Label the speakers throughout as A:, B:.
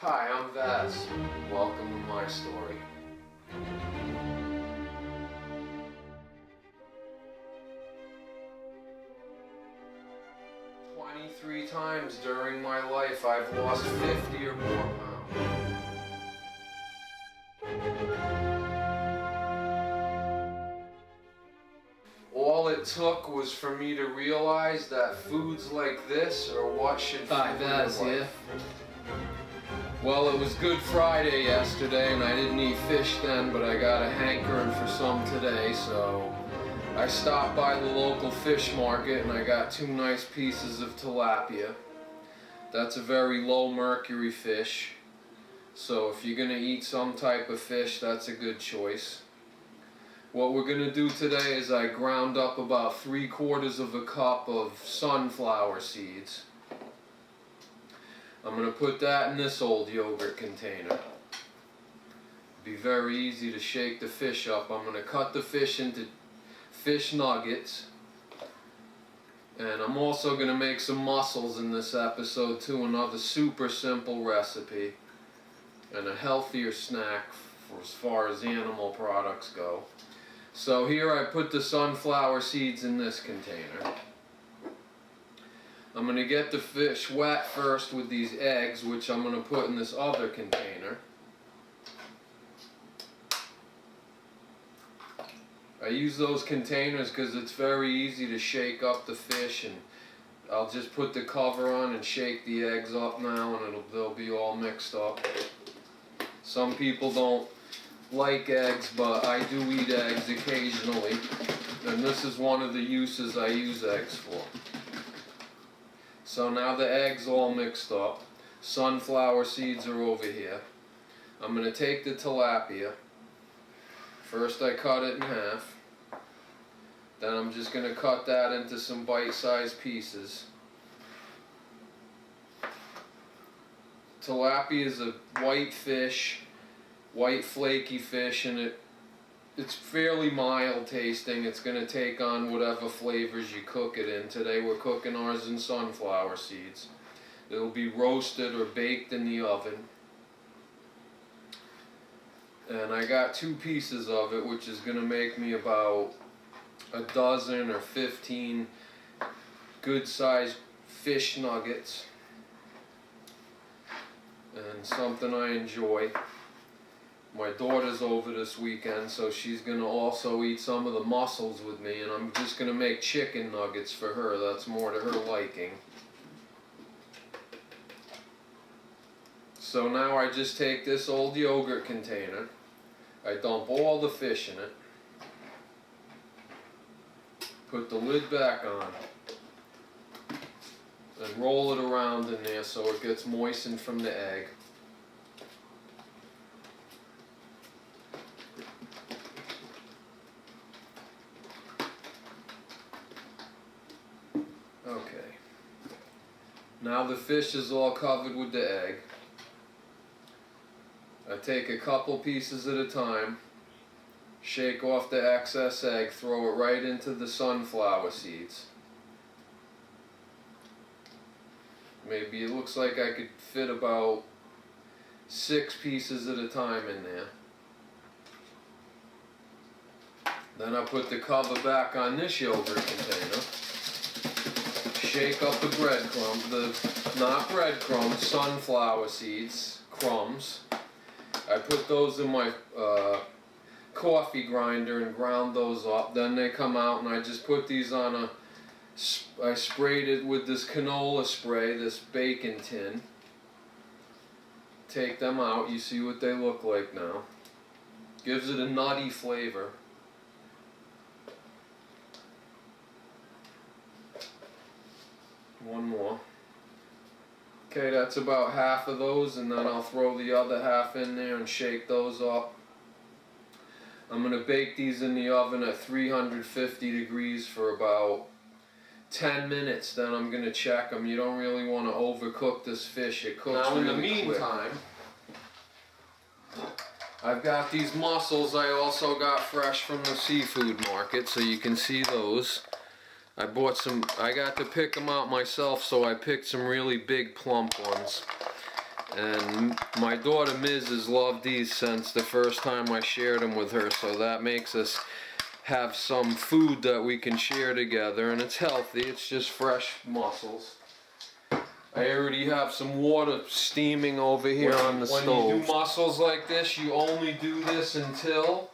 A: Hi, I'm Vaz. Welcome to my story. "23 times during my life I've lost 50 or more pounds. All it took was for me to realize that foods like this are what should fuel your
B: Vaz here.
A: life." Well, it was Good Friday yesterday and I didn't eat fish then, but I got a hankering for some today, so I stopped by the local fish market and I got 2 nice pieces of tilapia. That's a very low mercury fish, so if you're gonna eat some type of fish, that's a good choice. What we're gonna do today is I ground up about 3/4 of a cup of sunflower seeds. I'm going to put that in this old yogurt container. Be very easy to shake the fish up. I'm going to cut the fish into fish nuggets. And I'm also going to make some mussels in this episode too. Another super simple recipe. And a healthier snack for as far as animal products go. So here I put the sunflower seeds in this container. I'm going to get the fish wet first with these eggs, which I'm going to put in this other container. I use those containers because it's very easy to shake up the fish, and I'll just put the cover on and shake the eggs up now and they'll be all mixed up. Some people don't like eggs, but I do eat eggs occasionally, and this is one of the uses I use eggs for. So now the eggs all mixed up, sunflower seeds are over here. I'm going to take the tilapia. First I cut it in half. Then I'm just going to cut that into some bite-sized pieces. Tilapia is a white fish, white flaky fish, and it's fairly mild tasting. It's going to take on whatever flavors you cook it in. Today we're cooking ours in sunflower seeds. It'll be roasted or baked in the oven. And I got 2 pieces of it, which is going to make me about a dozen or 15 good-sized fish nuggets. And something I enjoy. My daughter's over this weekend, so she's going to also eat some of the mussels with me, and I'm just going to make chicken nuggets for her. That's more to her liking. So now I just take this old yogurt container, I dump all the fish in it, put the lid back on, and roll it around in there so it gets moistened from the egg. Okay, now the fish is all covered with the egg. I take a couple pieces at a time, shake off the excess egg, throw it right into the sunflower seeds. Maybe it looks like I could fit about 6 pieces at a time in there. Then I put the cover back on this yogurt container. Shake up the breadcrumbs, not breadcrumbs, sunflower seeds, crumbs. I put those in my coffee grinder and ground those up. Then they come out and I just put these on I sprayed it with this canola spray, this bacon tin. Take them out, you see what they look like now. Gives it a nutty flavor. One more. Okay, that's about half of those, and then I'll throw the other half in there and shake those up. I'm going to bake these in the oven at 350 degrees for about 10 minutes, then I'm going to check them. You don't really want to overcook this fish, it cooks really quick. Now in the meantime, I've got these mussels I also got fresh from the seafood market, so you can see those. I bought some, I got to pick them out myself, so I picked some really big plump ones. And my daughter Ms. has loved these since the first time I shared them with her, so that makes us have some food that we can share together, and it's healthy. It's just fresh mussels. I already have some water steaming over here on the stove. When you do mussels like this, you only do this until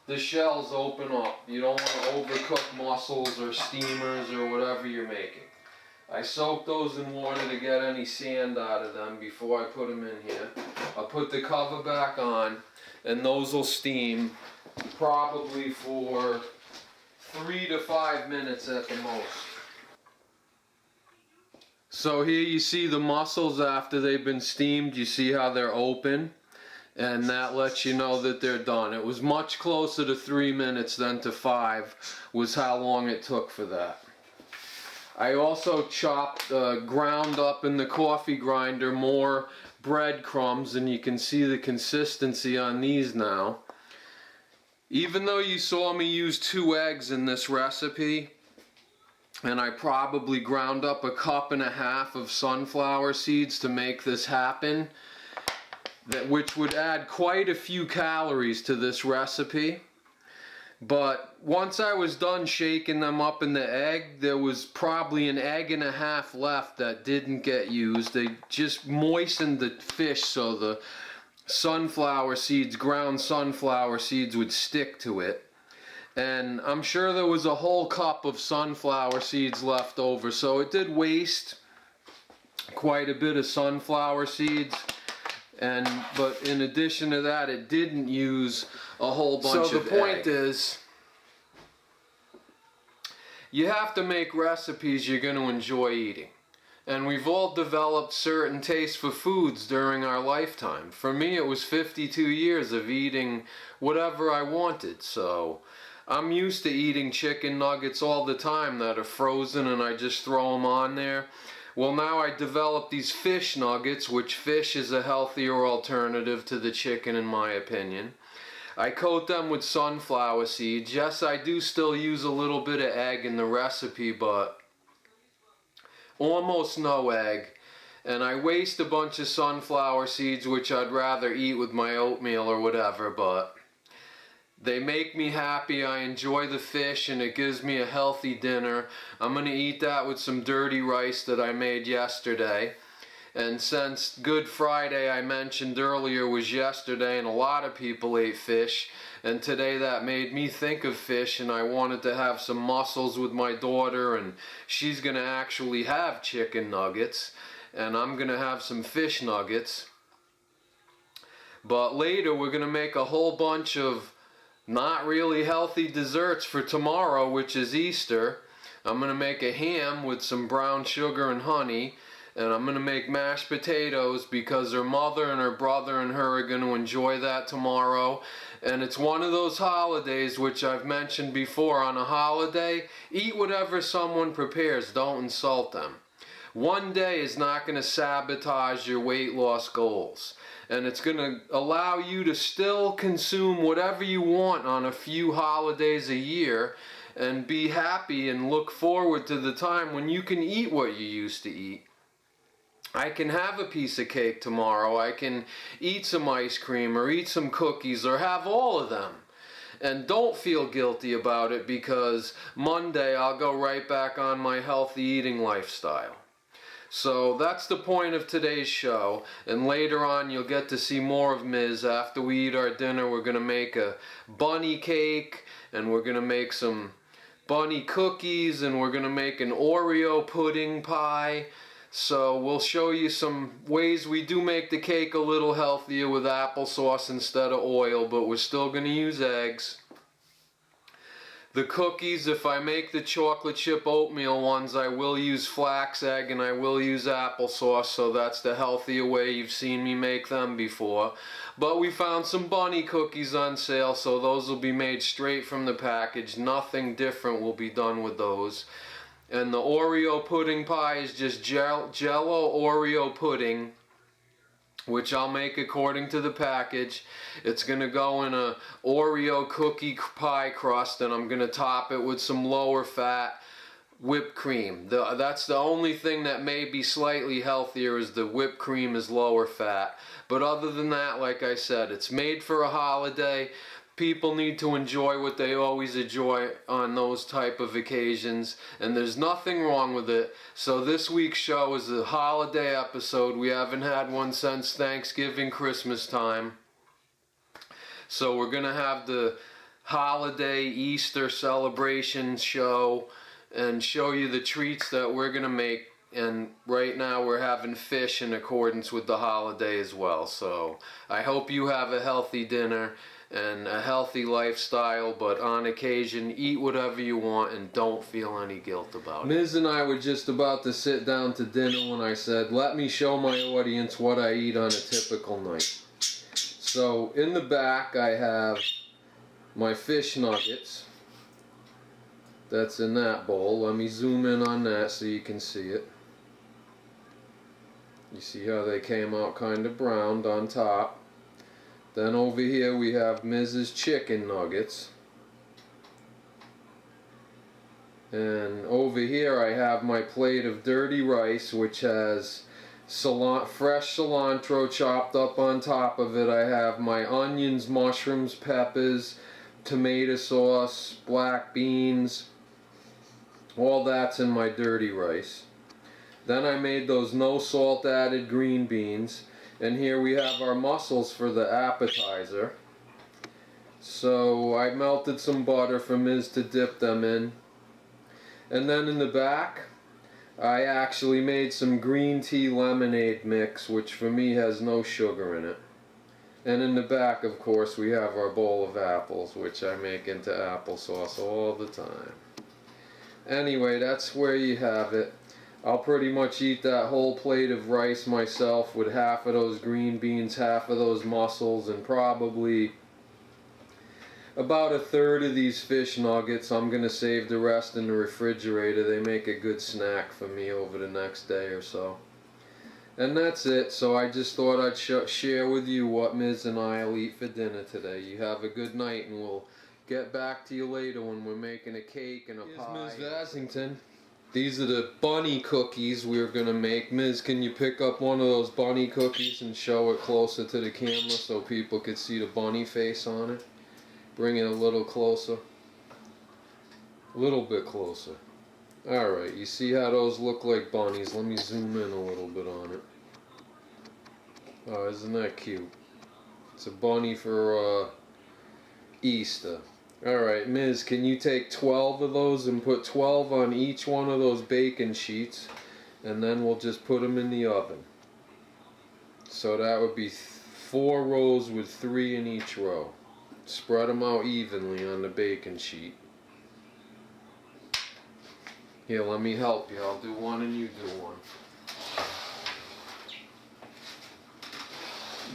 A: the shells open up. You don't want to overcook mussels or steamers or whatever you're making. I soak those in water to get any sand out of them before I put them in here. I'll put the cover back on, and those will steam probably for 3 to 5 minutes at the most. So here you see the mussels after they've been steamed. You see how they're open, and that lets you know that they're done. It was much closer to 3 minutes than to 5 was how long it took for that. I also chopped, ground up in the coffee grinder more breadcrumbs, and you can see the consistency on these now. Even though you saw me use 2 eggs in this recipe, and I probably ground up 1.5 cups of sunflower seeds to make this happen, which would add quite a few calories to this recipe. But once I was done shaking them up in the egg, there was probably 1.5 eggs left that didn't get used. They just moistened the fish so the sunflower seeds, ground sunflower seeds, would stick to it. And I'm sure there was a whole cup of sunflower seeds left over, so it did waste quite a bit of sunflower seeds. But in addition to that, it didn't use a whole bunch of egg. So the point is, you have to make recipes you're going to enjoy eating. And we've all developed certain tastes for foods during our lifetime. For me, it was 52 years of eating whatever I wanted. So I'm used to eating chicken nuggets all the time that are frozen and I just throw them on there. Well, now I developed these fish nuggets, which fish is a healthier alternative to the chicken in my opinion. I coat them with sunflower seeds. Yes, I do still use a little bit of egg in the recipe, but almost no egg. And I waste a bunch of sunflower seeds, which I'd rather eat with my oatmeal or whatever, but they make me happy. I enjoy the fish and it gives me a healthy dinner. I'm going to eat that with some dirty rice that I made yesterday. And since Good Friday, I mentioned earlier, was yesterday, and a lot of people ate fish, and today that made me think of fish, and I wanted to have some mussels with my daughter, and she's going to actually have chicken nuggets, and I'm going to have some fish nuggets. But later we're going to make a whole bunch of not really healthy desserts for tomorrow, which is Easter. I'm going to make a ham with some brown sugar and honey, and I'm going to make mashed potatoes because her mother and her brother and her are going to enjoy that tomorrow. And it's one of those holidays which I've mentioned before. On a holiday, eat whatever someone prepares, don't insult them. One day is not going to sabotage your weight loss goals. And it's going to allow you to still consume whatever you want on a few holidays a year and be happy and look forward to the time when you can eat what you used to eat. I can have a piece of cake tomorrow. I can eat some ice cream or eat some cookies or have all of them. And don't feel guilty about it because Monday I'll go right back on my healthy eating lifestyle. So that's the point of today's show, and later on you'll get to see more of Ms. After we eat our dinner, we're going to make a bunny cake, and we're going to make some bunny cookies, and we're going to make an Oreo pudding pie. So we'll show you some ways we do make the cake a little healthier with applesauce instead of oil, but we're still going to use eggs. The cookies, if I make the chocolate chip oatmeal ones, I will use flax egg and I will use applesauce, so that's the healthier way. You've seen me make them before. But we found some bunny cookies on sale, so those will be made straight from the package. Nothing different will be done with those. And the Oreo pudding pie is just Jello Oreo pudding, which I'll make according to the package. It's going to go in a Oreo cookie pie crust, and I'm going to top it with some lower fat whipped cream. That's the only thing that may be slightly healthier, is the whipped cream is lower fat. But other than that, like I said, it's made for a holiday. People need to enjoy what they always enjoy on those type of occasions, and there's nothing wrong with it. So this week's show is a holiday episode. We haven't had one since Thanksgiving, Christmas time. So we're gonna have the holiday Easter celebration show and show you the treats that we're gonna make. And right now we're having fish in accordance with the holiday as well. So I hope you have a healthy dinner and a healthy lifestyle, but on occasion eat whatever you want and don't feel any guilt about it. Ms. and I were just about to sit down to dinner when I said, let me show my audience what I eat on a typical night. So in the back I have my fish nuggets. That's in that bowl. Let me zoom in on that so you can see it. You see how they came out kind of browned on top. Then over here we have Mrs. Chicken Nuggets. And over here I have my plate of dirty rice, which has fresh cilantro chopped up on top of it. I have my onions, mushrooms, peppers, tomato sauce, black beans. All that's in my dirty rice. Then I made those no salt added green beans. And here we have our mussels for the appetizer. So I melted some butter for Ms. to dip them in. And then in the back, I actually made some green tea lemonade mix, which for me has no sugar in it. And in the back, of course, we have our bowl of apples, which I make into applesauce all the time. Anyway, that's where you have it. I'll pretty much eat that whole plate of rice myself with half of those green beans, half of those mussels, and probably about a third of these fish nuggets. I'm going to save the rest in the refrigerator. They make a good snack for me over the next day or so. And that's it. So I just thought I'd share with you what Ms. and I'll eat for dinner today. You have a good night, and we'll get back to you later when we're making a cake and a pie. Here's Ms. Vassington. These are the bunny cookies we're going to make. Ms., can you pick up one of those bunny cookies and show it closer to the camera so people could see the bunny face on it? Bring it a little closer. A little bit closer. Alright, you see how those look like bunnies? Let me zoom in a little bit on it. Oh, isn't that cute? It's a bunny for Easter. Alright, Ms., can you take 12 of those and put 12 on each one of those bacon sheets, and then we'll just put them in the oven. So that would be 4 rows with 3 in each row. Spread them out evenly on the bacon sheet. Here, let me help you. I'll do one and you do one.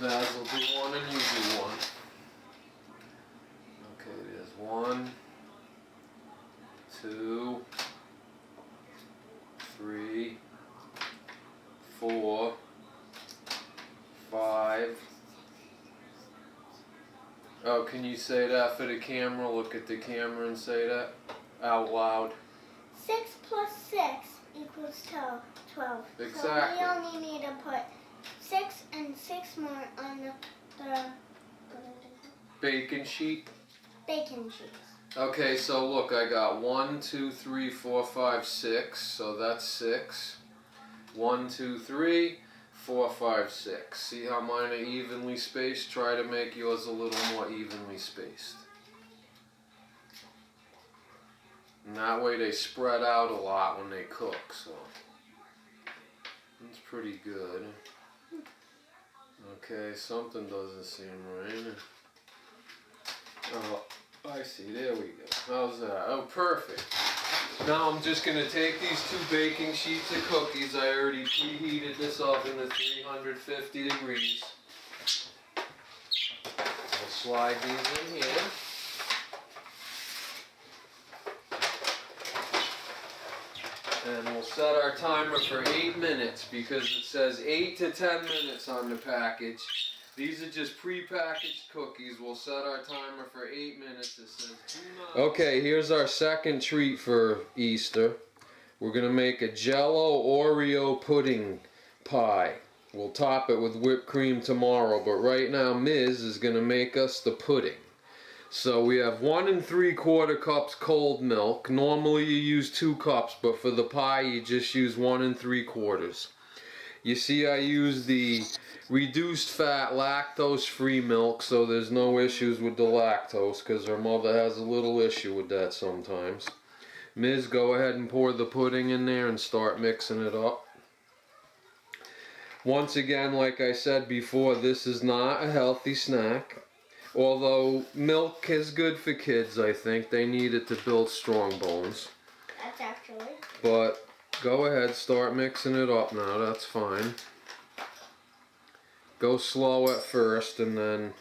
A: Baz will do one and you do one. Okay, there's 1, 2, 3, 4, 5. Oh, can you say that for the camera? Look at the camera and say that out loud.
B: 6 plus 6 equals 12.
A: Exactly.
B: So we only need to put 6 and 6 more on the
A: bacon sheet.
B: Bacon sheets.
A: Okay, so look, I got 1, 2, 3, 4, 5, 6. So that's 6. 1, 2, 3, 4, 5, 6. See how mine are evenly spaced? Try to make yours a little more evenly spaced. And that way they spread out a lot when they cook, so that's pretty good. Okay, something doesn't seem right. Oh, I see, there we go. How's that? Oh, perfect. Now I'm just going to take these 2 baking sheets of cookies. I already preheated this oven to 350 degrees. I'll slide these in here. And we'll set our timer for 8 minutes because it says 8 to 10 minutes on the package. These are just pre-packaged cookies. We'll set our timer for 8 minutes. It says do not. Okay, here's our second treat for Easter. We're going to make a Jello Oreo pudding pie. We'll top it with whipped cream tomorrow, but right now Ms. is going to make us the pudding. So we have 1 3/4 cups cold milk. Normally you use 2 cups, but for the pie you just use 1 3/4. You see I use the reduced fat lactose free milk, so there's no issues with the lactose because her mother has a little issue with that sometimes. Ms., go ahead and pour the pudding in there and start mixing it up. Once again, like I said before, this is not a healthy snack. Although milk is good for kids, I think. They need it to build strong bones.
B: That's actually.
A: But go ahead, start mixing it up now, that's fine. Go slow at first and then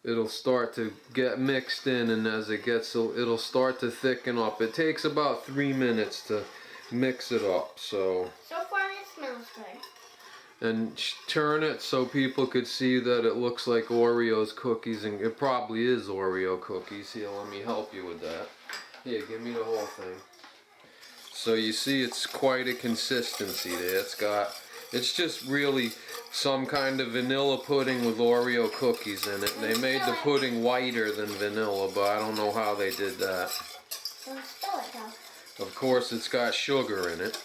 A: it'll start to get mixed in, and as it gets, it'll start to thicken up. It takes about 3 minutes to mix it up,
B: So far it smells good.
A: and turn it so people could see that it looks like Oreo's cookies, and it probably is Oreo cookies. Here, let me help you with that. Here, give me the whole thing. So you see it's quite a consistency there. It's just really some kind of vanilla pudding with Oreo cookies in it. They made the pudding whiter than vanilla, but I don't know how they did that.
B: Don't spill it though.
A: Of course it's got sugar in it.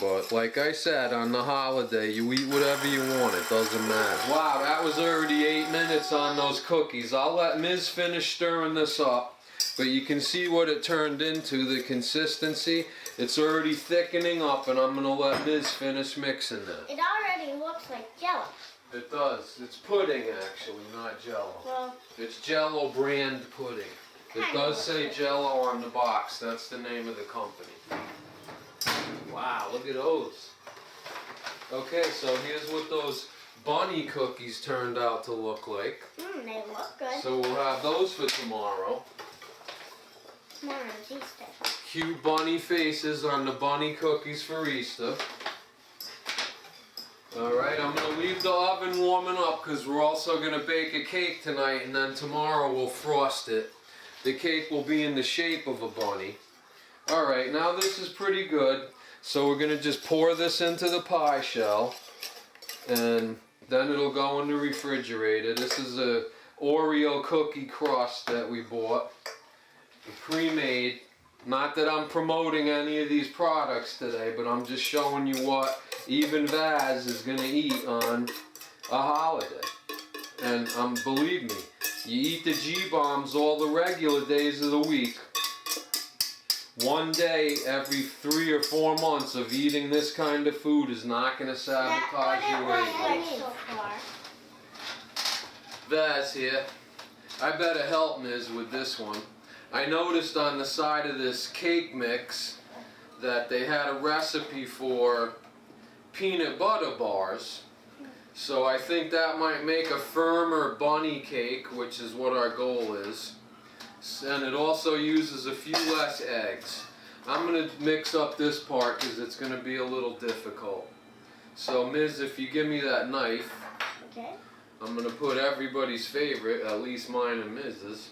A: But like I said, on the holiday, you eat whatever you want, it doesn't matter. Wow, that was already 8 minutes on those cookies. I'll let Ms. finish stirring this up. But you can see what it turned into, the consistency. It's already thickening up, and I'm going to let Ms. finish mixing that.
B: It already looks like Jello.
A: It does. It's pudding, actually, not Jello.
B: Well,
A: It's Jello brand pudding. It does say Jello on the box. That's the name of the company. Wow, look at those. Okay, so here's what those bunny cookies turned out to look like.
B: they look good.
A: So we'll have those for tomorrow.
B: Tomorrow's Easter.
A: Cute bunny faces on the bunny cookies for Easter. Alright, I'm going to leave the oven warming up because we're also going to bake a cake tonight, and then tomorrow we'll frost it. The cake will be in the shape of a bunny. Alright, now this is pretty good. So we're going to just pour this into the pie shell, and then it'll go in the refrigerator. This is a Oreo cookie crust that we bought. Pre-made. Not that I'm promoting any of these products today, but I'm just showing you what even Vaz is going to eat on a holiday. And believe me, you eat the G-bombs all the regular days of the week. One day every 3 or 4 months of eating this kind of food is not going to sabotage your weight.
B: So far.
A: Vaz here. I better help Ms. with this one. I noticed on the side of this cake mix that they had a recipe for peanut butter bars. So I think that might make a firmer bunny cake, which is what our goal is. And it also uses a few less eggs. I'm going to mix up this part because it's going to be a little difficult. So Ms., if you give me that knife,
B: Okay.
A: I'm going to put everybody's favorite, at least mine and Mrs.,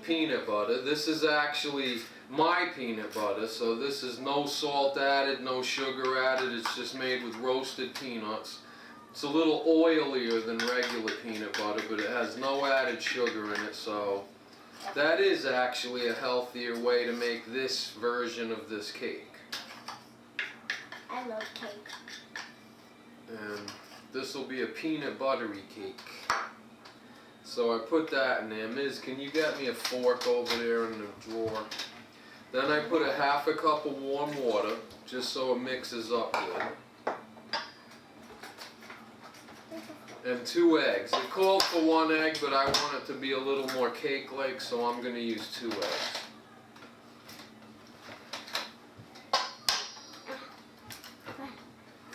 A: peanut butter. This is actually my peanut butter, so this is no salt added, no sugar added. It's just made with roasted peanuts. It's a little oilier than regular peanut butter, but it has no added sugar in it, so that is actually a healthier way to make this version of this cake.
B: I love cake.
A: And this will be a peanut buttery cake. So I put that in there. Ms., can you get me a fork over there in the drawer? Then I put a ½ cup of warm water, just so it mixes up good. And 2 eggs. It called for 1 egg, but I want it to be a little more cake-like, so I'm going to use 2 eggs.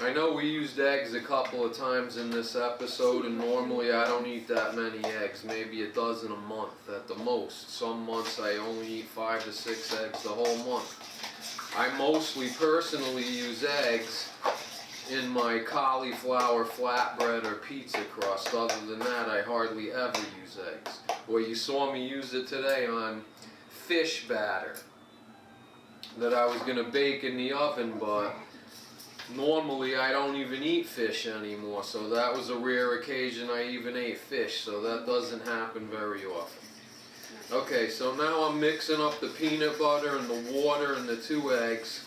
A: I know we used eggs a couple of times in this episode, and normally I don't eat that many eggs, maybe a dozen a month at the most. Some months I only eat 5 to 6 eggs the whole month. I mostly personally use eggs in my cauliflower flatbread or pizza crust. Other than that, I hardly ever use eggs. Well, you saw me use it today on fish batter, that I was gonna bake in the oven, but normally I don't even eat fish anymore, so that was a rare occasion I even ate fish, so that doesn't happen very often. Okay, so now I'm mixing up the peanut butter and the water and the 2 eggs.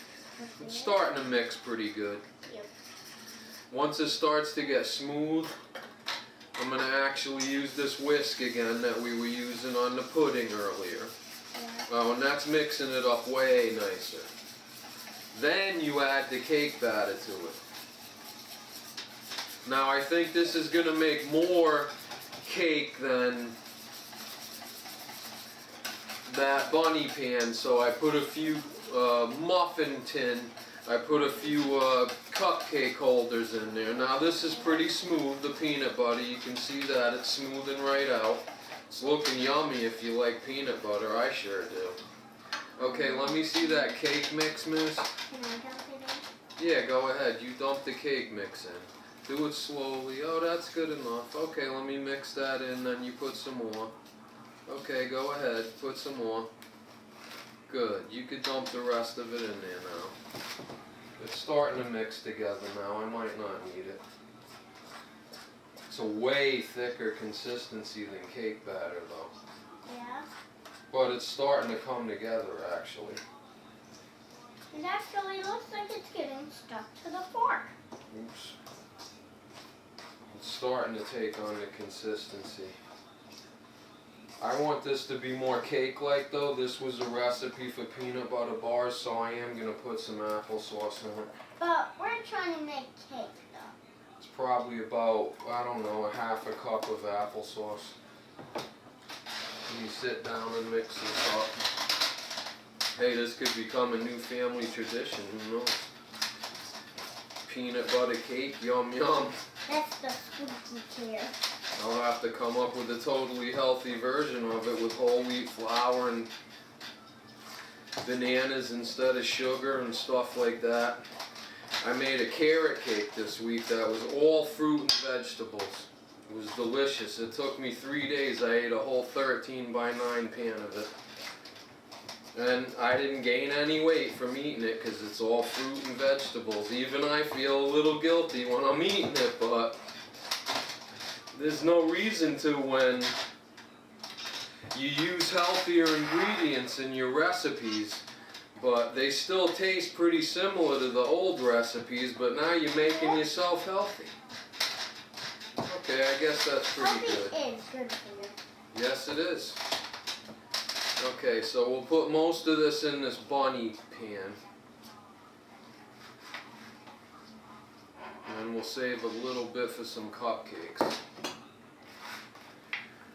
A: It's starting to mix pretty good.
B: Yep.
A: Once it starts to get smooth, I'm going to actually use this whisk again that we were using on the pudding earlier.
B: Yeah.
A: Oh, and that's mixing it up way nicer. Then you add the cake batter to it. Now I think this is going to make more cake than that bunny pan, so I put a few muffin tin, I put a few cupcake holders in there. Now this is pretty smooth, the peanut butter, you can see that it's smoothing right out. It's looking yummy if you like peanut butter, I sure do. Okay, let me see that cake mix, miss.
B: Can I dump it in?
A: Yeah, go ahead, you dump the cake mix in. Do it slowly. Oh, that's good enough. Okay, let me mix that in, then you put some more. Okay, go ahead, put some more. Good, you could dump the rest of it in there now. It's starting to mix together now, I might not need it. It's a way thicker consistency than cake batter though.
B: Yeah.
A: But it's starting to come together actually.
B: It actually looks like it's getting stuck to the fork.
A: Oops. It's starting to take on the consistency. I want this to be more cake-like though. This was a recipe for peanut butter bars, so I am going to put some applesauce in it.
B: But we're trying to make cake though.
A: It's probably about, I don't know, a half a cup of applesauce. You sit down and mix this up. Hey, this could become a new family tradition, who knows? Peanut butter cake, yum yum.
B: That's the spooky care.
A: I'll have to come up with a totally healthy version of it with whole wheat flour and bananas instead of sugar and stuff like that. I made a carrot cake this week that was all fruit and vegetables. It was delicious. It took me 3 days. I ate a whole 13 by 9 pan of it. And I didn't gain any weight from eating it because it's all fruit and vegetables. Even I feel a little guilty when I'm eating it, but there's no reason to when you use healthier ingredients in your recipes, but they still taste pretty similar to the old recipes, but now you're making yourself healthy. Okay, I guess that's pretty good.
B: Healthy is good for you.
A: Yes, it is. Okay, so we'll put most of this in this bunny pan. And we'll save a little bit for some cupcakes.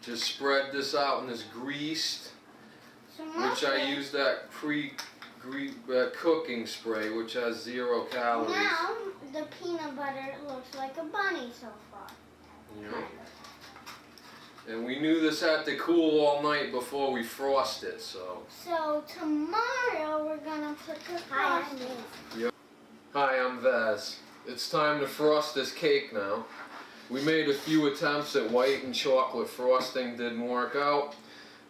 A: Just spread this out in this greased, which I use that cooking spray, which has 0 calories.
B: Now the peanut butter looks like a bunny so far.
A: Yeah. And we knew this had to cool all night before we frost it, so.
B: So tomorrow we're gonna put the frosting.
A: Yep. Hi, I'm Vaz. It's time to frost this cake now. We made a few attempts at white and chocolate frosting, didn't work out.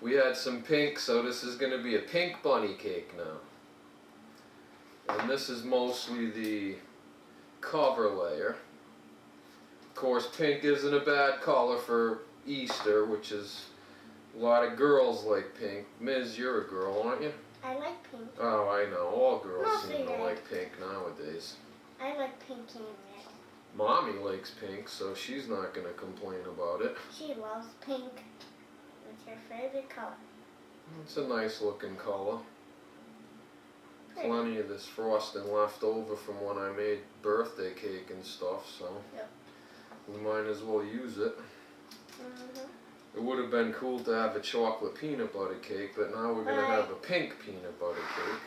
A: We had some pink, so this is going to be a pink bunny cake now. And this is mostly the cover layer. Of course, pink isn't a bad color for Easter, which is a lot of girls like pink. Miz, you're a girl, aren't you?
B: I like pink.
A: Oh, I know. All girls
B: Mostly
A: seem to
B: red.
A: like pink nowadays.
B: I like pink and red.
A: Mommy likes pink, so she's not going to complain about it.
B: She loves pink. It's her favorite color.
A: It's a nice looking color.
B: Pretty.
A: Plenty of this frosting left over from when I made birthday cake and stuff, so
B: Yep.
A: we might as well use it.
B: Mm-hmm.
A: It would have been cool to have a chocolate peanut butter cake, but now we're going to have a pink peanut butter cake.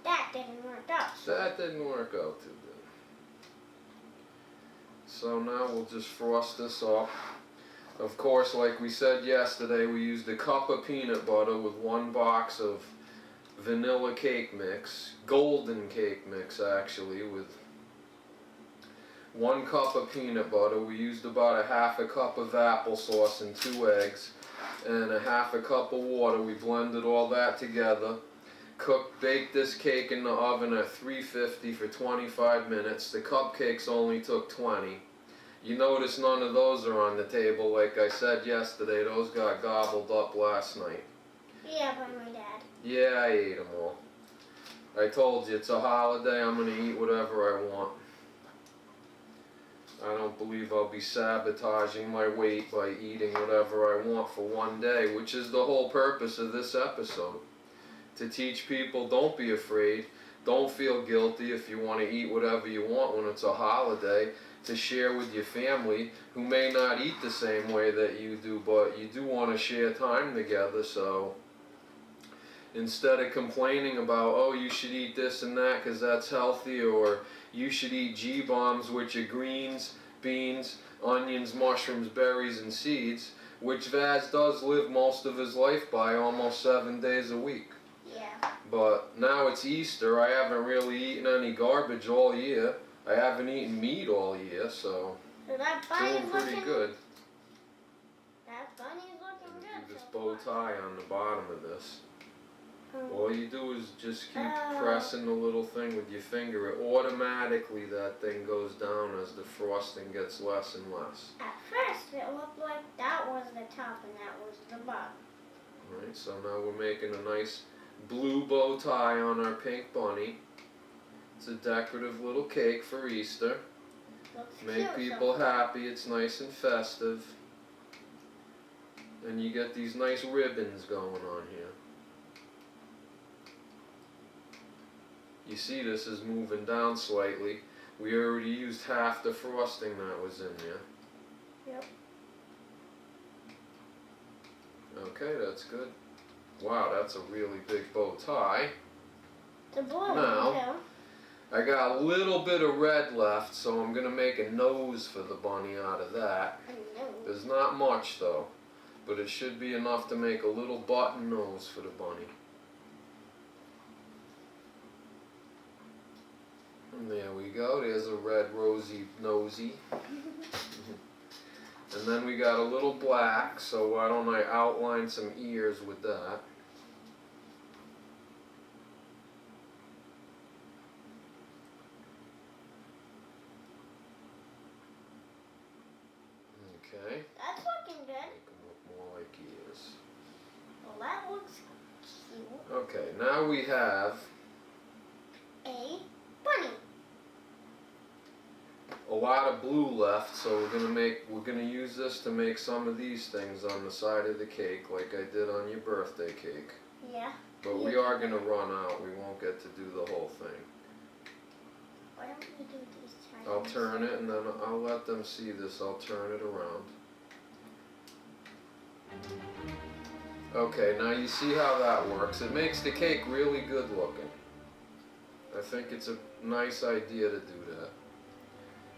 B: That didn't work out.
A: That didn't work out too good. So now we'll just frost this up. Of course, like we said yesterday, we used a cup of peanut butter with 1 box of vanilla cake mix, golden cake mix actually, with 1 cup of peanut butter. We used about a half a cup of applesauce and 2 eggs and a half a cup of water. We blended all that together. Baked this cake in the oven at 350 for 25 minutes. The cupcakes only took 20. You notice none of those are on the table. Like I said yesterday, those got gobbled up last night.
B: Yeah, by my dad.
A: Yeah, I ate them all. I told you, it's a holiday. I'm going to eat whatever I want. I don't believe I'll be sabotaging my weight by eating whatever I want for one day, which is the whole purpose of this episode. To teach people, don't be afraid. Don't feel guilty if you want to eat whatever you want when it's a holiday. To share with your family who may not eat the same way that you do, but you do want to share time together. So instead of complaining about, oh, you should eat this and that because that's healthy, or you should eat G-bombs, which are greens, beans, onions, mushrooms, berries, and seeds, which Vaz does live most of his life by, almost 7 days a week.
B: Yeah.
A: But now it's Easter. I haven't really eaten any garbage all year. I haven't eaten meat all year, so
B: that
A: doing pretty good.
B: That bunny's looking good.
A: Do this bow tie on the bottom of this. All you do is just keep pressing the little thing with your finger. It automatically, that thing goes down as the frosting gets less and less.
B: At first, it looked like that was the top and that was the bottom.
A: Alright, so now we're making a nice blue bow tie on our pink bunny. It's a decorative little cake for Easter.
B: Looks
A: Make
B: cute,
A: people
B: so.
A: happy. It's nice and festive. And you get these nice ribbons going on here. You see this is moving down slightly. We already used half the frosting that was in there.
B: Yep.
A: Okay, that's good. Wow, that's a really big bow tie.
B: The blue
A: Now,
B: one too.
A: I got a little bit of red left, so I'm going to make a nose for the bunny out of that.
B: I know.
A: There's not much though, but it should be enough to make a little button nose for the bunny. And there we go, there's a red rosy nosy. And then we got a little black, so why don't I outline some ears with that. Okay.
B: That's looking good.
A: Make them look more like ears.
B: Well, that looks cute.
A: Okay, now we have
B: A bunny.
A: a lot of blue left, so we're gonna use this to make some of these things on the side of the cake, like I did on your birthday cake.
B: Yeah.
A: But we are gonna run out. We won't get to do the whole thing.
B: Why don't we do these tiny?
A: I'll turn it and then I'll let them see this. I'll turn it around. Okay, now you see how that works. It makes the cake really good looking. I think it's a nice idea to do that.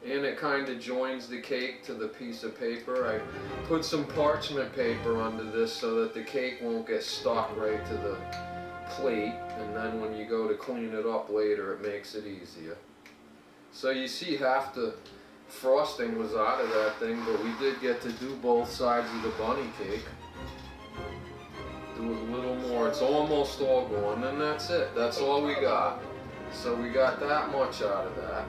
A: And it kind of joins the cake to the piece of paper. I put some parchment paper under this so that the cake won't get stuck right to the plate, and then when you go to clean it up later, it makes it easier. So you see half the frosting was out of that thing, but we did get to do both sides of the bunny cake. Do a little more. It's almost all gone, and that's it. That's all we got. So we got that much out of that.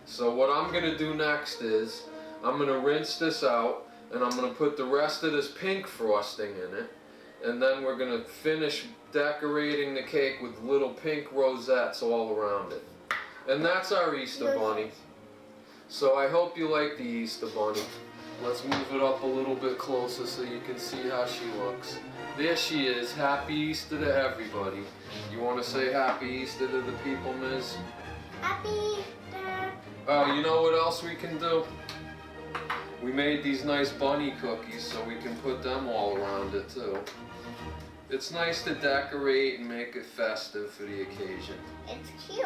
A: So what I'm going to do next is, I'm going to rinse this out, and I'm going to put the rest of this pink frosting in it, and then we're going to finish decorating the cake with little pink rosettes all around it. And that's our Easter bunny. So I hope you like the Easter bunny. Let's move it up a little bit closer so you can see how she looks. There she is. Happy Easter to everybody. You want to say Happy Easter to the people, Ms.?
B: Happy Easter.
A: You know what else we can do? We made these nice bunny cookies, so we can put them all around it too. It's nice to decorate and make it festive for the occasion.
B: It's cute.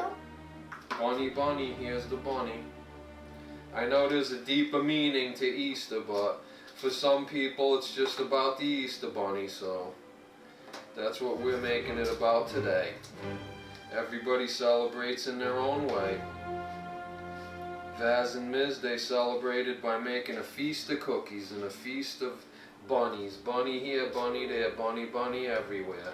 A: Bunny, bunny, here's the bunny. I know there's a deeper meaning to Easter, but for some people it's just about the Easter bunny, so that's what we're making it about today. Everybody celebrates in their own way. Vaz and Ms., they celebrated by making a feast of cookies and a feast of bunnies. Bunny here, bunny there, bunny, bunny everywhere.